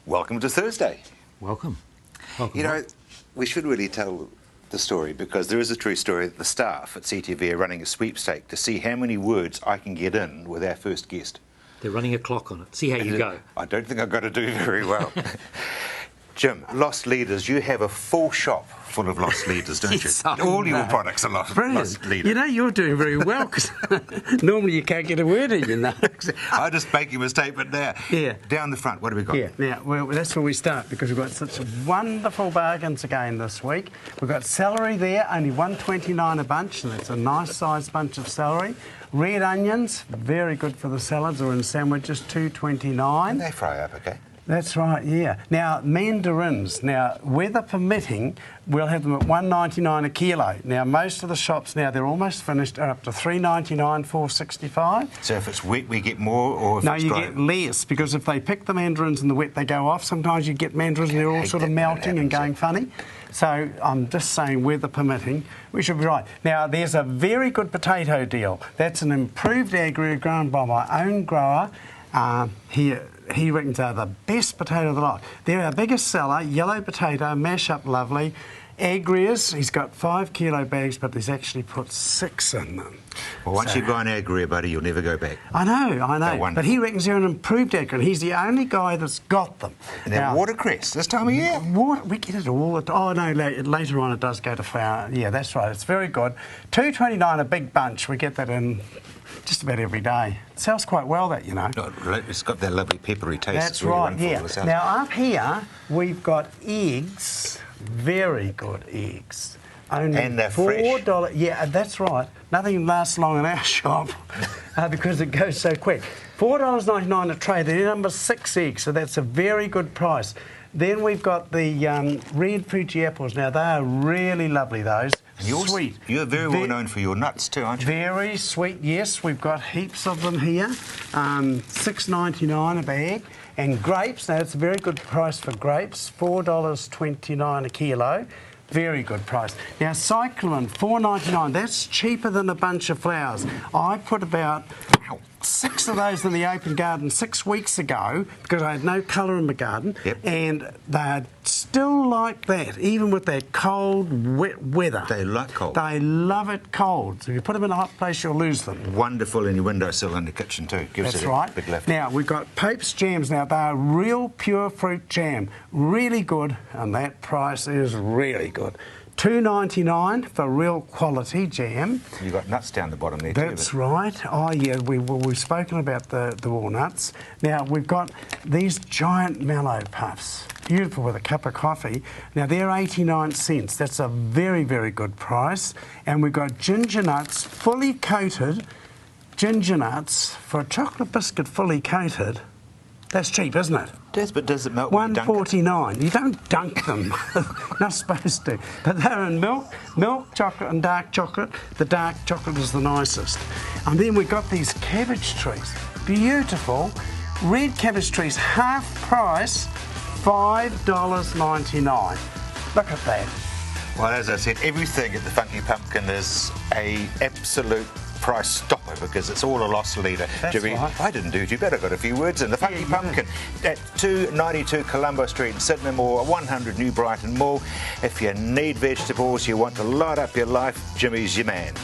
Welcome to Thursday. Welcome. You know, we should really tell the story because there is a true story that the staff at CTV are running a sweepstake to see how many words I can get in with our first guest. They're running a clock on it. See how you go. I don't think I've got to do very well. Jim, Lost Leaders, you have a full shop full of lost leaders, don't you? All your products are lost leaders. You know, you're doing very well because normally you can't get a word in, you know. I just make you a statement there. Yeah. Down the front, what have we got? Yeah, now, well, that's where we start because we've got such wonderful bargains again this week. We've got celery there, only $1.29 a bunch, and that's a nice sized bunch of celery. Red onions, very good for the salads or in sandwiches, $2.29. And they fry up, okay? That's right, yeah. Now, mandarins. Now, weather permitting, we'll have them at $1.99 a kilo. Now, most of the shops now, they're almost finished, are up to $3.99, $4.65. So if it's wet, we get more, or if no, it's you dry? get less, because if they pick the mandarins in the wet, they go off. Sometimes you get mandarins and they're all sort of melting and going funny. So I'm just saying, weather permitting, we should be right. Now, there's a very good potato deal. That's an improved agri grown by my own grower. He reckons they're the best potato of the lot. They're our biggest seller, yellow potato, mash up lovely. Agrias, he's got 5 kilo bags, but he's actually put 6 in them. Well, once you buy an Agria, buddy, you'll never go back. I know. But he reckons they're an improved Agria, and he's the only guy that's got them. Now, watercress, this time of year? We get it all the time. Oh, no, later on it does go to flower. Yeah, that's right. It's very good. $2.29 a big bunch. We get that in just about every day. It sells quite well, that, you know. It's got that lovely peppery taste. That's right, yeah. Now, up here, we've got eggs, very good eggs. Only and they're $4. Fresh. Yeah, that's right. Nothing lasts long in our shop because it goes so quick. $4.99 a tray. They're number 6 eggs, so that's a very good price. Then we've got the red Fuji apples. Now, they are really lovely, those. Sweet. You're very well known for your nuts too, aren't you? Very sweet, yes. We've got heaps of them here. $6.99 a bag. And grapes, now it's a very good price for grapes, $4.29 a kilo. Very good price. Now, cyclamen, $4.99. That's cheaper than a bunch of flowers. I put about 6 of those in the open garden 6 weeks ago because I had no colour in my garden, and they're still like that, even with that cold, wet weather. They like cold. They love it cold. So if you put them in a hot place, you'll lose them. Wonderful in your windowsill in the kitchen too. That's right. Big lift. Now, we've got Pope's jams now. They're real pure fruit jam. Really good, and that price is really good. $2.99 for real quality jam. You've got nuts down the bottom there too. That's right. Oh, yeah, we've spoken about the walnuts. Now, we've got these giant mallow puffs. Beautiful with a cup of coffee. Now, they're 89 cents. That's a very, very good price. And we've got ginger nuts, fully coated ginger nuts for a chocolate biscuit fully coated. That's cheap, isn't it? Yes, but does it melt when you dunk it? $1.49. You don't dunk them. Not supposed to. But they're in milk chocolate and dark chocolate. The dark chocolate is the nicest. And then we've got these cabbage trees. Beautiful. Red cabbage trees, half price, $5.99. Look at that. Well, as I said, everything at the Funky Pumpkin is a absolute price stopper because it's all a lost leader. That's Jimmy, right. I didn't do too bad. I got a few words in. The Funky Pumpkin at 292 Colombo Street in Sydenham or 100 New Brighton Mall. If you need vegetables, you want to light up your life, Jimmy's your man.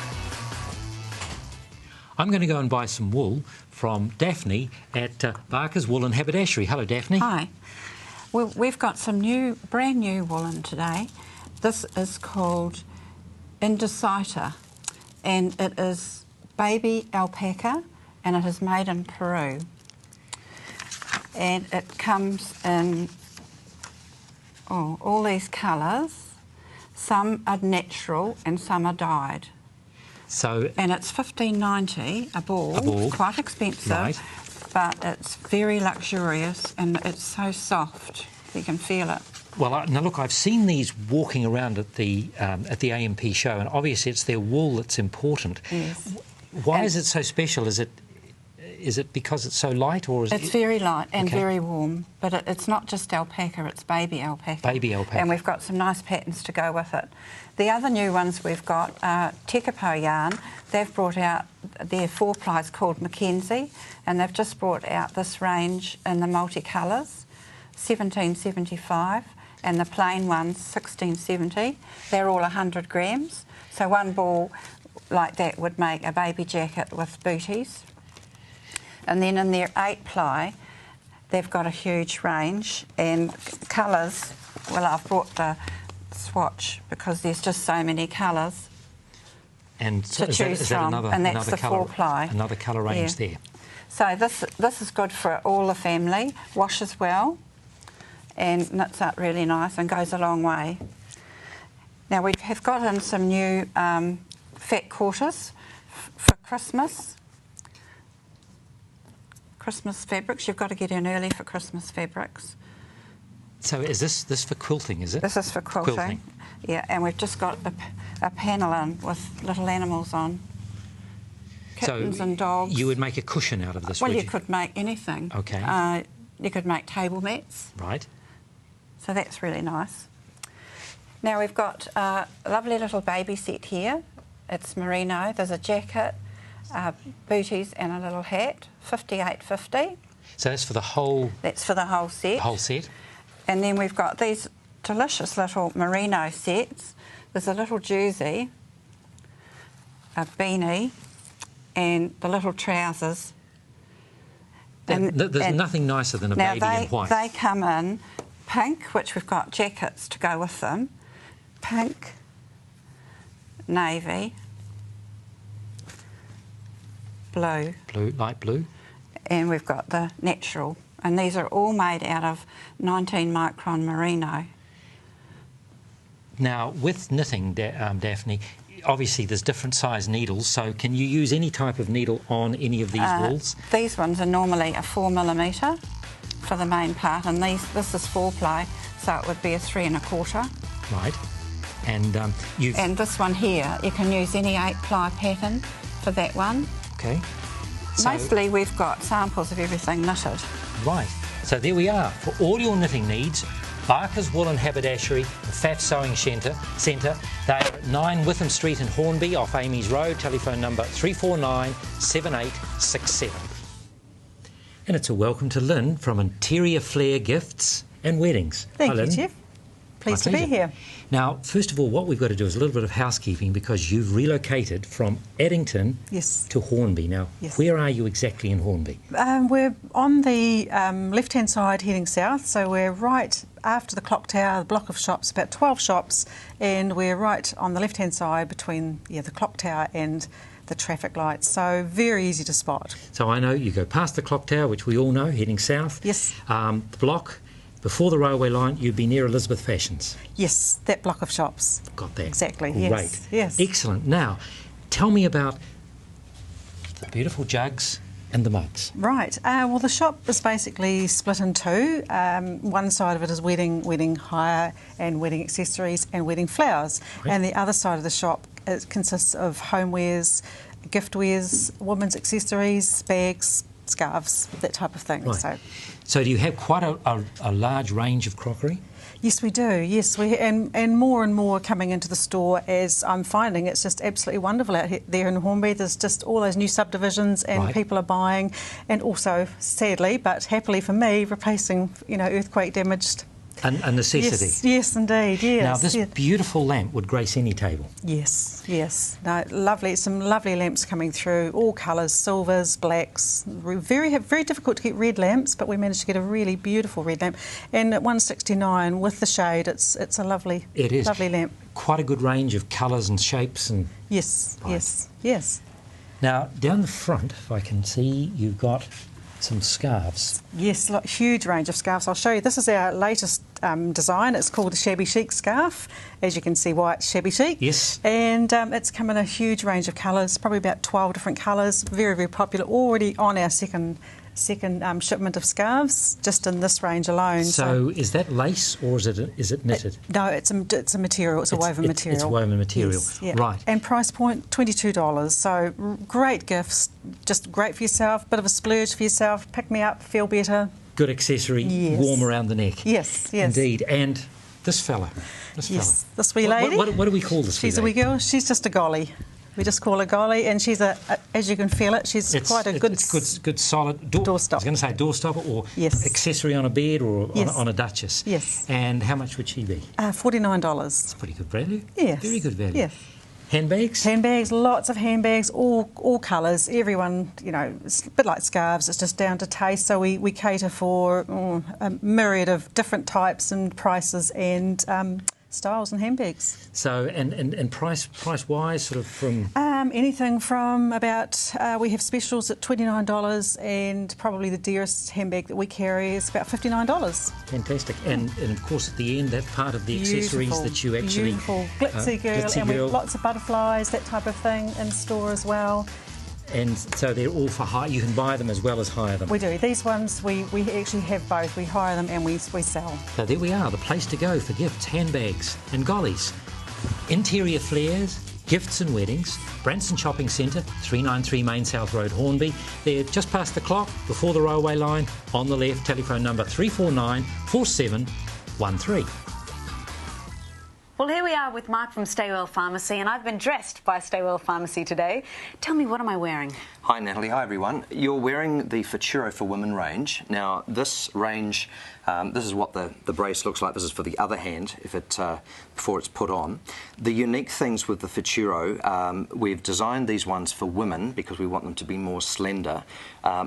I'm going to go and buy some wool from Daphne at Barker's Wool and Haberdashery. Hello, Daphne. Hi. Well, we've got some brand new woolen today. This is called Indiciter, and it is baby alpaca, and it is made in Peru. And it comes in all these colours. Some are natural and some are dyed. And it's $15.90 a ball, quite expensive, right, but it's very luxurious and it's so soft. You can feel it. Well, now look, I've seen these walking around at the AMP show, and obviously it's their wool that's important. Yes. Why is it so special? Is it because it's so light, or is it's very light and very warm? But it's not just alpaca; it's baby alpaca. Baby alpaca. And we've got some nice patterns to go with it. The other new ones we've got are Tekapo yarn. They've brought out their 4-plies called Mackenzie, and they've just brought out this range in the multicolours. $17.75, and the plain ones $16.70. They're all 100 grams. So one ball like that would make a baby jacket with booties. And then in their 8-ply, they've got a huge range, and colours, well, I've brought the swatch because there's just so many colours and to choose from, and that's the 4-ply. Another colour range there. So this is good for all the family, washes well and knits up really nice and goes a long way. Now we have got in some new fat quarters for Christmas. Christmas fabrics. You've got to get in early for Christmas fabrics. So is this for quilting, is it? This is for quilting. Yeah, and we've just got a panel in with little animals on. Kittens and dogs. You would make a cushion out of this, well, would you could make anything. Okay. You could make table mats. Right. So that's really nice. Now we've got a lovely little baby set here. It's merino. There's a jacket, booties and a little hat, $58.50. So that's for the whole... That's for the whole set. The whole set. And then we've got these delicious little merino sets. There's a little jersey, a beanie, and the little trousers. There's nothing nicer than a baby in white. They come in pink, which we've got jackets to go with them, pink, navy, blue. Blue, light blue. And we've got the natural. And these are all made out of 19 micron merino. Now, with knitting, Daphne, obviously there's different size needles, so can you use any type of needle on any of these wools? These ones are normally a 4mm for the main part, and this is 4-ply, so it would be a 3 1/4. Right. And And this one here, you can use any 8-ply pattern for that one. Okay. So, mostly we've got samples of everything knitted. Right. So there we are. For all your knitting needs, Barker's Wool and Haberdashery, the Pfaff Sewing Centre. They are at 9 Witham Street in Hornby off Amy's Road, telephone number 349 7867. And it's a welcome to Lynn from Interior Flair Gifts and Weddings. Thank Hi, you, Lynn. Jeff. Pleased to My pleasure. be here. Now, first of all, what we've got to do is a little bit of housekeeping because you've relocated from Addington Yes. to Hornby. Now, Yes. where are you exactly in Hornby? We're on the left-hand side heading south, so we're right after the clock tower, the block of shops, about 12 shops, and we're right on the left-hand side between the clock tower and the traffic lights, so very easy to spot. So I know you go past the clock tower, which we all know, heading south. Yes. The block, before the railway line, you'd be near Elizabeth Fashions. Yes, that block of shops. Got that. Exactly, Great. yes. Yes. Excellent. Now, tell me about the beautiful jugs and the mugs. Right. Well, the shop is basically split in two. One side of it is wedding hire and wedding accessories and wedding flowers. Right. And the other side of the shop consists of homewares, giftwares, women's accessories, bags, scarves, that type of thing. Right. So do you have quite a large range of crockery? Yes, we do. Yes, and more coming into the store as I'm finding it's just absolutely wonderful out there in Hornby. There's just all those new subdivisions and Right. people are buying, and also, sadly but happily for me, replacing earthquake damaged. A necessity. Yes, indeed. Yes. Now, this yes. beautiful lamp would grace any table. Yes. No, lovely. Some lovely lamps coming through, all colours, silvers, blacks. Very difficult to get red lamps, but we managed to get a really beautiful red lamp. And at $169 with the shade, it's a lovely, It is. lovely lamp. Quite a good range of colours and shapes. And Yes, Right. yes. now, down the front, if I can see, you've got some scarves. Yes, huge range of scarves. I'll show you. This is our latest design. It's called the Shabby Chic scarf. As you can see, why it's shabby chic. Yes. And it's come in a huge range of colours, probably about 12 different colours. Very, very popular. Already on our second shipment of scarves, just in this range alone. So is that lace or is it knitted? No, it's a material. It's a woven material. It's woven material. Yes, yeah. Right. And price point $22. So great gifts, just great for yourself. Bit of a splurge for yourself. Pick me up, feel better. Good accessory, Yes. warm around the neck. Yes. Indeed. And this fella. Yes, this wee lady. What do we call this She's a wee wee lady? girl. She's just a golly. We just call her Golly, and she's as you can feel it, she's quite a good solid doorstop. I was going to say doorstopper or yes. accessory on a bed or yes. on a Duchess. Yes. And how much would she be? $49. It's pretty good value. Yes. Very good value. Yes. Handbags? Handbags, lots of handbags, all colours. Everyone, you know, it's a bit like scarves, it's just down to taste. So we cater for a myriad of different types and prices and styles and handbags. So, and price-wise, sort of from... anything from about, we have specials at $29 and probably the dearest handbag that we carry is about $59. Fantastic. And of course at the end, that part of the accessories that you actually... Beautiful. Glitzy girl, glitzy and we girl. have lots of butterflies, that type of thing in store as well. And so they're all for hire. You can buy them as well as hire them. We do. These ones, we actually have both. We hire them and we sell. So there we are, the place to go for gifts, handbags and gollies. Interior flares, gifts and weddings. Branson Shopping Centre, 393 Main South Road, Hornby. They're just past the clock, before the railway line, on the left, telephone number 349 4713. Well, here we are with Mark from Staywell Pharmacy, and I've been dressed by Staywell Pharmacy today. Tell me, what am I wearing? Hi Natalie, hi everyone. You're wearing the Futuro for Women range. Now this range, this is what the brace looks like. This is for the other hand if before it's put on. The unique things with the Futuro, we've designed these ones for women because we want them to be more slender.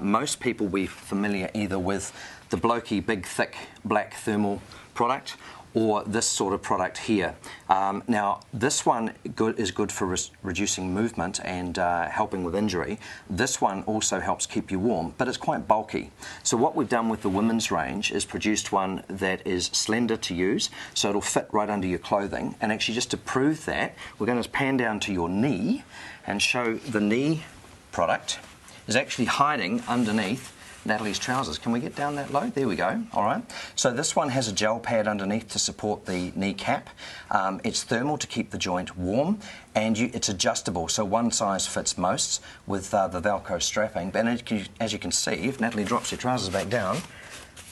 Most people will be familiar either with the blokey big thick black thermal product or this sort of product here. Now, this one is good for reducing movement and helping with injury. This one also helps keep you warm, but it's quite bulky. So what we've done with the women's range is produced one that is slender to use, so it'll fit right under your clothing. And actually, just to prove that, we're going to pan down to your knee and show the knee product is actually hiding underneath Natalie's trousers. Can we get down that low? There we go. All right. So this one has a gel pad underneath to support the kneecap. It's thermal to keep the joint warm, and it's adjustable, so one size fits most with the Velcro strapping. And as you can see, if Natalie drops her trousers back down,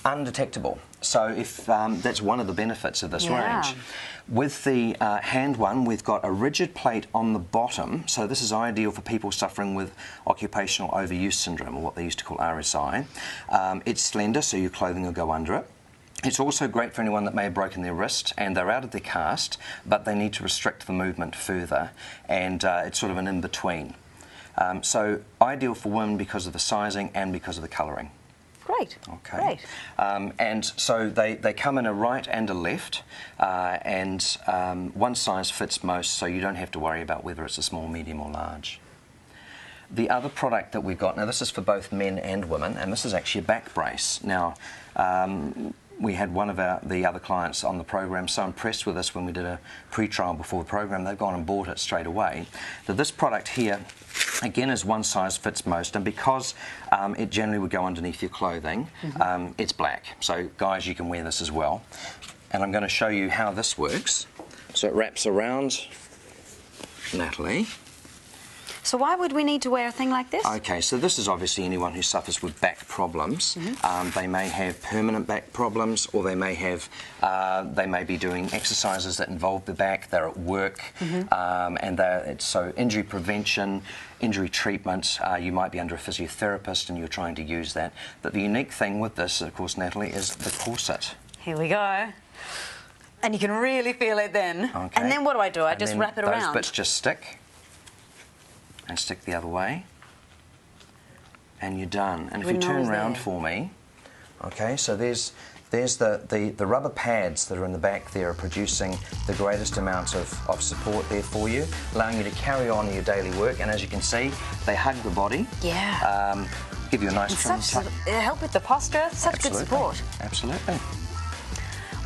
undetectable. So if that's one of the benefits of this range. With the hand one, we've got a rigid plate on the bottom, so this is ideal for people suffering with occupational overuse syndrome, or what they used to call RSI. It's slender, so your clothing will go under it. It's also great for anyone that may have broken their wrist and they're out of their cast, but they need to restrict the movement further, and it's sort of an in-between. So ideal for women because of the sizing and because of the colouring. Great. Okay. Great. And so they come in a right and a left, and one size fits most, so you don't have to worry about whether it's a small, medium or large. The other product that we've got, now this is for both men and women, and this is actually a back brace. Now, we had one of the other clients on the program so impressed with us when we did a pre-trial before the program, they've gone and bought it straight away. So this product here, again, is one size fits most, and because it generally would go underneath your clothing, it's black. So guys, you can wear this as well. And I'm going to show you how this works. So it wraps around Natalie. So why would we need to wear a thing like this? Okay, so this is obviously anyone who suffers with back problems. They may have permanent back problems, or they may have, they may be doing exercises that involve the back. They're at work, and so injury prevention, injury treatment. You might be under a physiotherapist, and you're trying to use that. But the unique thing with this, of course, Natalie, is the corset. Here we go. And you can really feel it then. Okay. And then what do? I just wrap it around? Those bits just stick. And stick the other way, and you're done. And if you turn around for me, okay, so there's the rubber pads that are in the back there are producing the greatest amount of support there for you, allowing you to carry on your daily work. And as you can see, they hug the body. Yeah. Give you a nice trim tuck. Help with the posture. Such good support. Absolutely.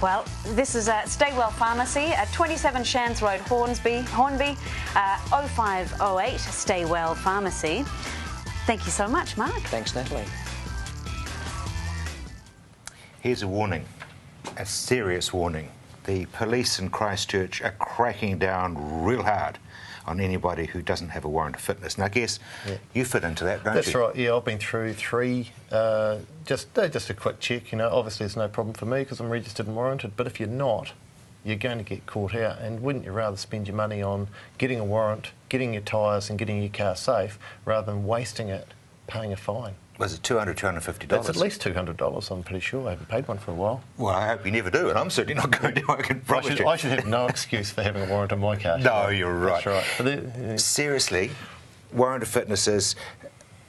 Well, this is Staywell Pharmacy at 27 Shands Road, Hornby, 0508 Staywell Pharmacy. Thank you so much, Mark. Thanks, Natalie. Here's a warning, a serious warning. The police in Christchurch are cracking down real hard on anybody who doesn't have a warrant of fitness. Now, I guess you fit into that, don't you? That's right, yeah, I've been through 3, just a quick check, you know. Obviously it's no problem for me because I'm registered and warranted, but if you're not, you're going to get caught out. And wouldn't you rather spend your money on getting a warrant, getting your tyres and getting your car safe, rather than wasting it paying a fine? Was it $200, $250? It's at least $200, I'm pretty sure. I haven't paid one for a while. Well, I hope you never do, and I'm certainly not going to. I can promise you. I should have no excuse for having a warrant on my car. No, you're right. That's right. Seriously, warrant of fitnesses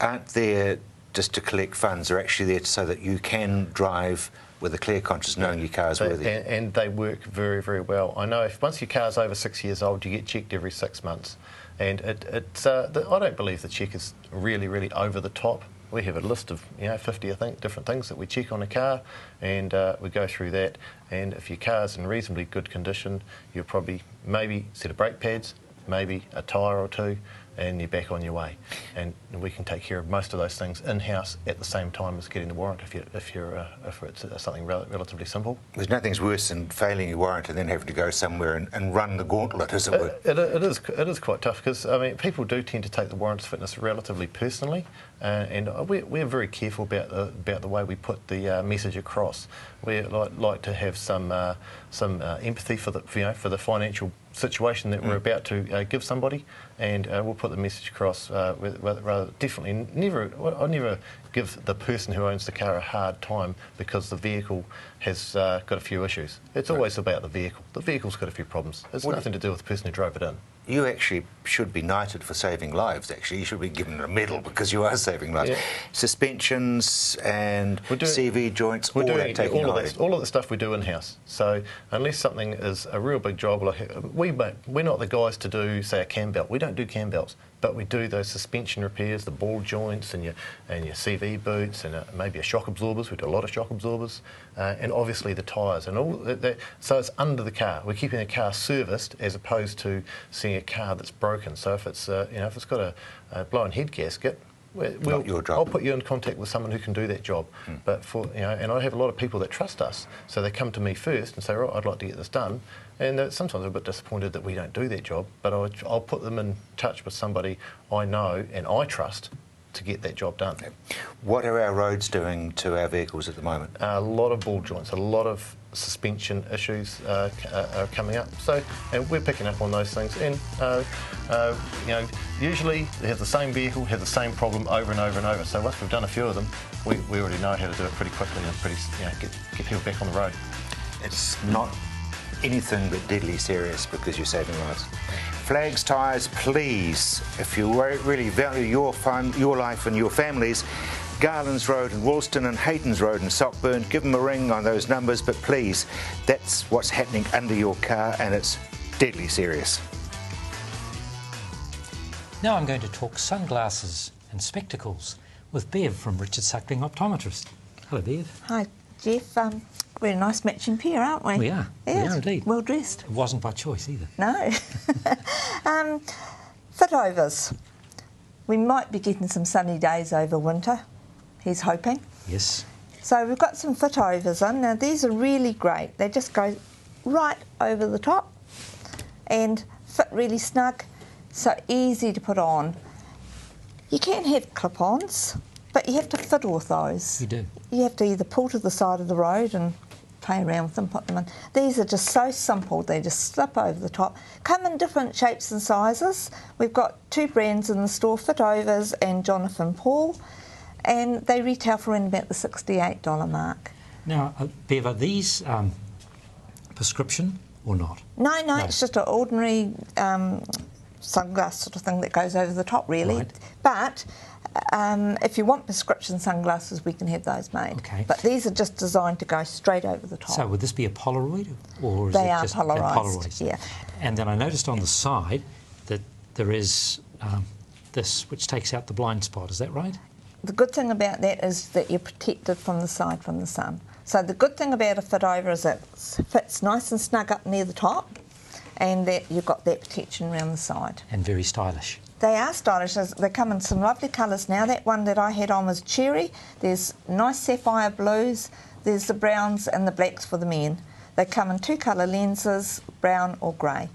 aren't there just to collect funds. They're actually there so that you can drive with a clear conscience, knowing your car's worthy. And they work very, very well. I know if once your car's over 6 years old, you get checked every 6 months. And I don't believe the check is really, really over the top. We have a list of 50, I think, different things that we check on a car, and we go through that. And if your car's in reasonably good condition, you'll probably maybe set of brake pads, maybe a tyre or two, and you're back on your way. And we can take care of most of those things in-house at the same time as getting the warrant if it's something relatively simple. There's nothing's worse than failing your warrant and then having to go somewhere and run the gauntlet, as it were. It is quite tough because, I mean, people do tend to take the warrants fitness relatively personally, and we're very careful about the way we put the message across. We like to have some empathy for the financial situation that we're about to give somebody, and we'll put the message across rather definitely. I never give the person who owns the car a hard time because the vehicle has got a few issues. It's always about the vehicle. The vehicle's got a few problems. It's nothing to do with the person who drove it in. You actually should be knighted for saving lives, actually. You should be given a medal because you are saving lives. Yeah. Suspensions and CV joints, all of the stuff we do in-house. So unless something is a real big job, like we're not the guys to do, say, a cam belt. We don't do cam belts, but we do those suspension repairs, the ball joints and your CV boots, and maybe a shock absorbers. We do a lot of shock absorbers, and obviously the tyres and all that. So it's under the car. We're keeping the car serviced as opposed to seeing a car that's broken. So if it's if it's got a blown head gasket, I'll put you in contact with someone who can do that job. But and I have a lot of people that trust us, so they come to me first and say, right, I'd like to get this done. And sometimes they're a bit disappointed that we don't do that job, but I'll put them in touch with somebody I know and I trust to get that job done. What are our roads doing to our vehicles at the moment? A lot of ball joints, a lot of suspension issues are coming up. So, and we're picking up on those things. And usually they have the same vehicle, have the same problem over and over and over. So once we've done a few of them, we already know how to do it pretty quickly and get people back on the road. It's not anything but deadly serious because you're saving lives. Flags, tyres, please, if you really value your fun, your life and your families, Garlands Road in Woolston and Haytons Road in Sockburn, give them a ring on those numbers, but please, that's what's happening under your car and it's deadly serious. Now I'm going to talk sunglasses and spectacles with Bev from Richard Suckling Optometrist. Hello, Bev. Hi, Jeff. We're a nice matching pair, aren't we? We are. Yes. We are indeed. Well dressed. It wasn't by choice either. No. Fit overs. We might be getting some sunny days over winter. He's hoping. Yes. So we've got some fit overs in. Now these are really great. They just go right over the top and fit really snug, so easy to put on. You can have clip-ons, but you have to fiddle with those. You do. You have to either pull to the side of the road and play around with them, put them in. These are just so simple, they just slip over the top. Come in different shapes and sizes. We've got 2 brands in the store, Fit Overs and Jonathan Paul, and they retail for around about the $68 mark. Now, Bev, are these prescription or not? No, it's just an ordinary sunglass sort of thing that goes over the top, really. Right. But if you want prescription sunglasses, we can have those made. Okay. But these are just designed to go straight over the top. So would this be a Polaroid, or is they it are just polarised? Yeah. And then I noticed on the side that there is this which takes out the blind spot. Is that right? The good thing about that is that you're protected from the side from the sun. So the good thing about a fit over is it fits nice and snug up near the top, and that you've got that protection around the side. And very stylish. They are stylish. They come in some lovely colours now. That one that I had on was cherry. There's nice sapphire blues. There's the browns and the blacks for the men. They come in 2 colour lenses, brown or grey.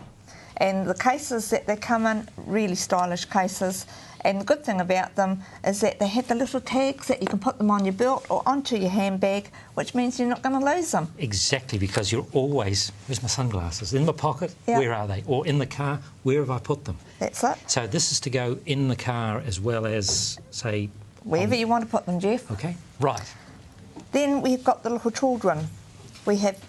And the cases that they come in, really stylish cases. And the good thing about them is that they have the little tags that you can put them on your belt or onto your handbag, which means you're not going to lose them. Exactly, because you're always, where's my sunglasses? In my pocket? Yeah. Where are they? Or in the car? Where have I put them? That's it. So this is to go in the car as well as, say... Wherever you want to put them, Jeff. Okay, right. Then we've got the little children. We have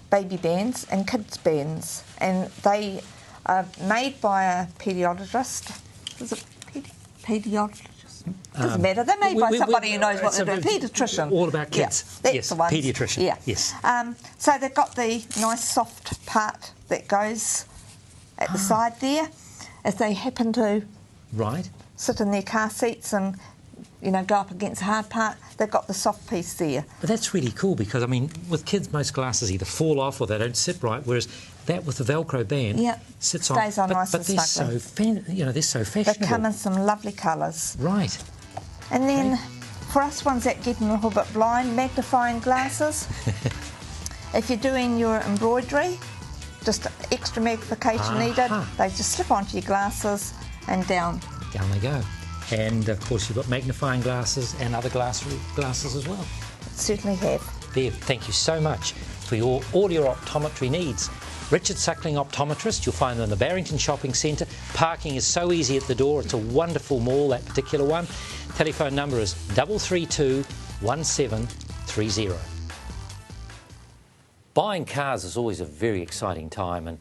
baby bands and kids bands, and they are made by a paediatrist. Is it paediatrist? Doesn't matter. They're made by somebody who knows what they're doing. Paediatrician. All about kids. Yeah, that's yes, the ones. paediatrician. Yeah. Yes. So they've got the nice soft part that goes at the side there. If they happen to Right. sit in their car seats and, you know, go up against the hard part, they've got the soft piece there. But that's really cool because, I mean, with kids, most glasses either fall off or they don't sit right, whereas that with the Velcro band sits stays on but, nice but and they're snugly. they're so They fashionable. come in some lovely colours. Right. And then, for us ones that get a little bit blind, magnifying glasses. If you're doing your embroidery, just extra magnification needed, they just slip onto your glasses and down. Down they go. And, of course, you've got magnifying glasses and other glasses as well. Certainly have. Bev, thank you so much for all your optometry needs. Richard Suckling Optometrist, you'll find them in the Barrington Shopping Centre. Parking is so easy at the door. It's a wonderful mall, that particular one. Telephone number is 332 1730. Buying cars is always a very exciting time, and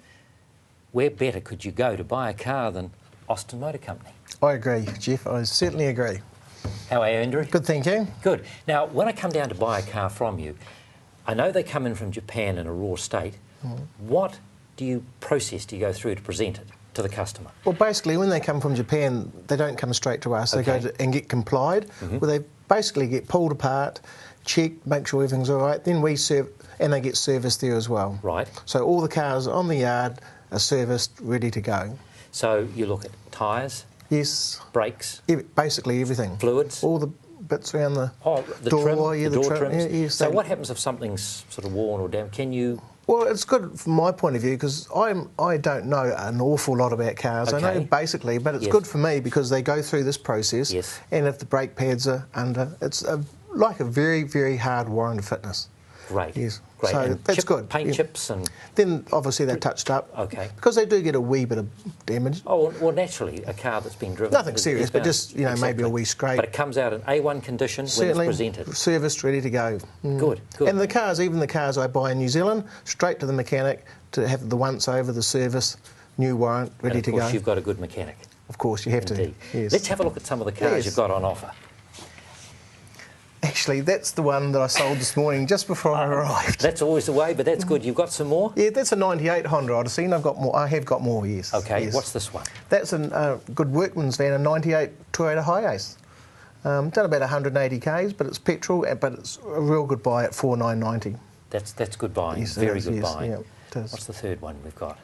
where better could you go to buy a car than Austin Motor Company? I agree, Jeff. I certainly agree. How are you, Andrew? Good, thank you. Good. Now, when I come down to buy a car from you, I know they come in from Japan in a raw state. What process do you go through to present it to the customer? Well, basically, when they come from Japan, they don't come straight to us. They go and get complied, where they basically get pulled apart, checked, make sure everything's all right. Then we serve, and they get serviced there as well. Right. So all the cars on the yard are serviced, ready to go. So you look at tyres? Yes. Brakes? Basically everything. Fluids? All the bits around the the door, trim, the door trims. Yeah, yes, so what happens if something's sort of worn or damaged? Can you... Well, it's good from my point of view because I don't know an awful lot about cars. I know basically, but it's good for me because they go through this process. Yes. And if the brake pads are under, it's like a very, very hard warranty fitness. Great. Yes. Great. So and that's good. Paint chips and... Then obviously they're touched up. Okay. Because they do get a wee bit of damage. Oh, well, naturally, a car that's been driven... Nothing serious, but just, you know, maybe a wee scrape. But it comes out in A1 condition Certainly, when it's presented. Serviced, ready to go. Good, good. And the cars, even the cars I buy in New Zealand, straight to the mechanic to have the once over, the service, new warrant, ready to go. And of course, you've got a good mechanic. Of course, you have Indeed. to. Yes. Let's have a look at some of the cars you've got on offer. Actually, that's the one that I sold this morning just before I arrived. That's always the way, but that's good. You've got some more? Yeah, that's a 98 Honda Odyssey, and I've got more. I have got more, yes. Okay, yes. what's this one? That's a good workman's van, a 98 Toyota Hiace. Done about 180 k's, but it's petrol, but it's a real good buy at $4,990. That's good buying, Yes, very is, good yes, buying. yeah, it is. What's the third one we've got?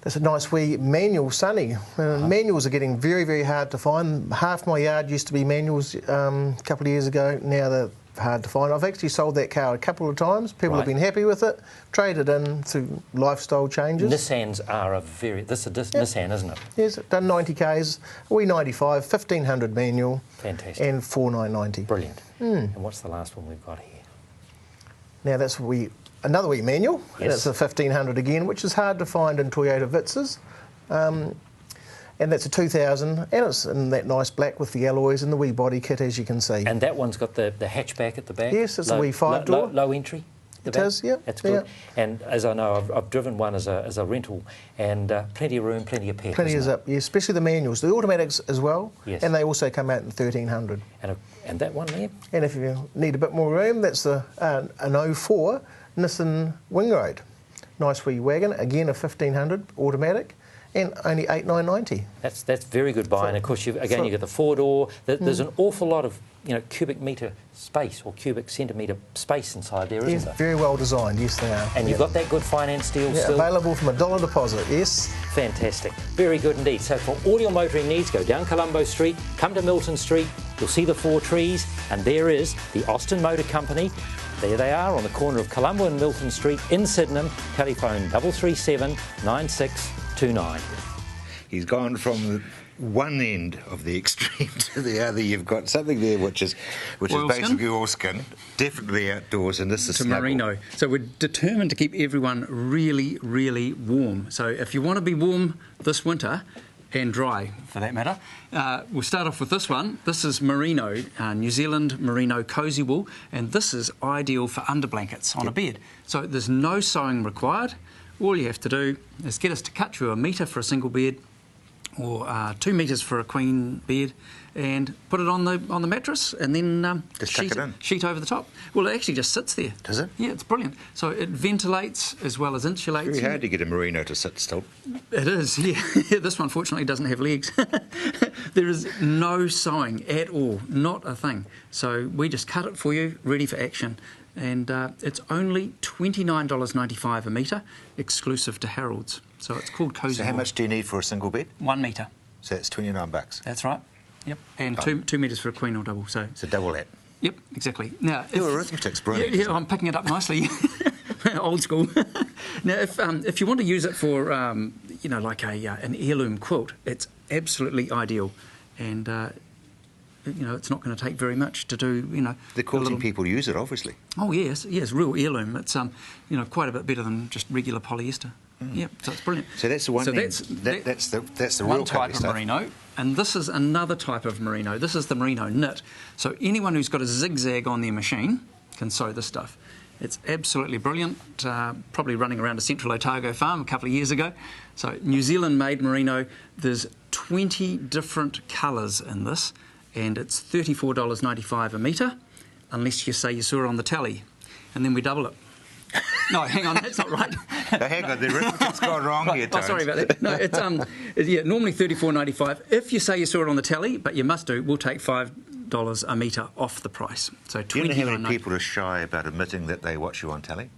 That's a nice wee manual Sunny. Manuals are getting very, very hard to find. Half my yard used to be manuals a couple of years ago. Now they're hard to find. I've actually sold that car a couple of times. People have been happy with it, traded in through lifestyle changes. Nissans are This is Nissan, isn't it? Yes, done 90 k's, a wee 95, 1500 manual. Fantastic. And $4,990. Brilliant. And what's the last one we've got here? Now that's another wee manual. Yes. That's a 1500 again, which is hard to find in Toyota Vitzes. And that's a 2000, and it's in that nice black with the alloys and the wee body kit, as you can see. And that one's got the hatchback at the back? Yes, it's a wee 5-door. Low entry? It is, yeah. That's good. Yeah. And as I know, I've driven one as a rental, and plenty of room, plenty of pep. Plenty is up, yeah, especially the manuals. The automatics as well, yes. And they also come out in 1300. And that one there? And if you need a bit more room, that's an 04 Nissan Wingroad. Nice wee wagon, again a 1500 automatic, and only $8,990. That's very good buying. Of course, you get the 4-door. There's an awful lot of cubic metre space or cubic centimetre space inside there, isn't there? Very well designed, yes they are. And you've got that good finance deal still? Available from $1 deposit, yes. Fantastic. Very good indeed. So for all your motoring needs, go down Colombo Street, come to Milton Street, you'll see the 4 trees, and there is the Austin Motor Company. There they are on the corner of Colombo and Milton Street in Sydenham. Telephone 337 9629. He's gone from one end of the extreme to the other. You've got something there which is basically oilskin, definitely outdoors, and this is to snuggle. merino. So we're determined to keep everyone really, really warm. So if you want to be warm this winter, and dry for that matter, we'll start off with this one. This is merino, New Zealand merino cosy wool, and this is ideal for underblankets on a bed. So there's no sewing required. All you have to do is get us to cut you 1 metre for a single bed, or 2 metres for a queen bed, and put it on the mattress, and then just tuck it in. Sheet over the top. Well, it actually just sits there. Does it? Yeah, it's brilliant. So it ventilates as well as insulates. Very hard to get a merino to sit still. It is, yeah. This one fortunately doesn't have legs. There is no sewing at all, not a thing. So we just cut it for you, ready for action. And it's only $29.95 a metre, exclusive to Harold's. So it's called Cosy So how Wool. much do you need for a single bed? 1 metre. So that's $29. That's right. Yep. And two metres for a queen or double. So So double that. Yep, exactly. Now, Your arithmetic's brilliant. Yeah, I'm picking it up nicely. Old school. Now, if you want to use it for, like an heirloom quilt, it's absolutely ideal, and it's not going to take very much to do. The quilting people use it, obviously. Oh yes, real heirloom. It's quite a bit better than just regular polyester. Yeah, so it's brilliant. So that's the one. So thing. that's the one real type of stuff. merino, and this is another type of merino. This is the merino knit. So anyone who's got a zigzag on their machine can sew this stuff. It's absolutely brilliant. Probably running around a Central Otago farm a couple of years ago. So New Zealand-made merino. There's 20 different colours in this, and it's $34.95 a metre, unless you say you saw it on the tally, and then we double it. No, hang on, that's not right. No, hang on, the arithmetic's gone wrong here, Oh, sorry about that. No, it's normally $34.95 if you say you saw it on the tally, but you must do. We'll take $5 a metre off the price. So do you know how many people are shy about admitting that they watch you on telly?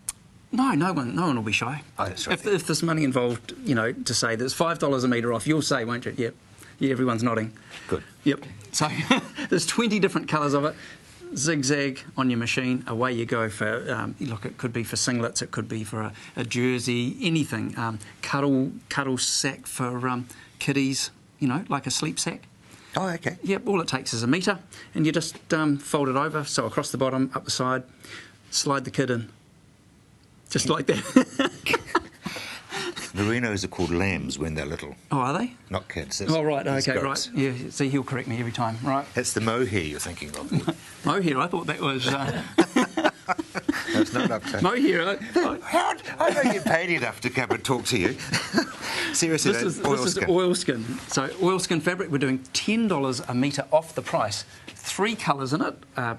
No one will be shy. Oh, that's right. If there's money involved, to say there's $5 a metre off, you'll say, won't you? Yep. Yeah, everyone's nodding. Good. Yep. So there's 20 different colours of it. Zigzag on your machine, away you go for, look, it could be for singlets, it could be for a jersey, anything. Cuddle sack for kiddies, like a sleep sack. Oh, okay. Yep, all it takes is a metre, and you just fold it over, so across the bottom, up the side, slide the kid in. Just like that. Merinos are called lambs when they're little. Oh, are they? Not kids. Oh, right, okay, goats. right. Yeah, see, he'll correct me every time, right. That's the mohair you're thinking of. Mohair, I thought that was... No, it's not up to... Mohair, I don't get paid enough to come and talk to you. Seriously, this is oilskin. oilskin. So oilskin fabric, we're doing $10 a metre off the price. 3 colours in it,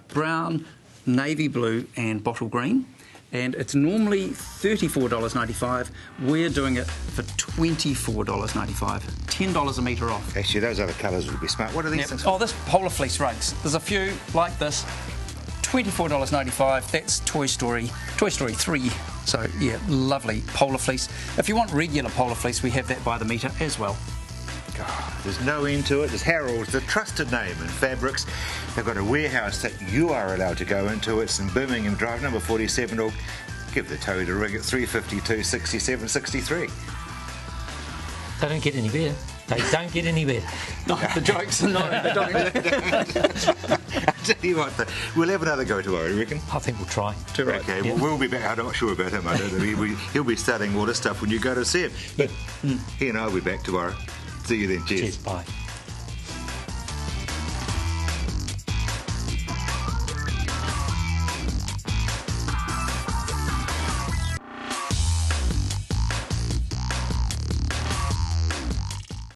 brown, navy blue and bottle green. And it's normally $34.95. We're doing it for $24.95. $10 a metre off. Actually, those other colours would be smart. What are these things? Oh, this polar fleece rugs. There's a few like this. $24.95. That's Toy Story 3. So, yeah, lovely polar fleece. If you want regular polar fleece, we have that by the metre as well. God, there's no end to it. There's Harold's, the trusted name in fabrics. They've got a warehouse that you are allowed to go into. It's in Birmingham Drive, number 47, or give the toad a ring at 352 67 63. They don't get any better. They don't get any better. No, the jokes. No, they don't. I tell you what, we'll have another go tomorrow, you reckon? I think we'll try. Okay, Yeah. we'll be back. I'm not sure about him. I don't know. He'll be studying all this stuff when you go to see him. But he and I will be back tomorrow. See you then. Cheers. Cheers. Bye.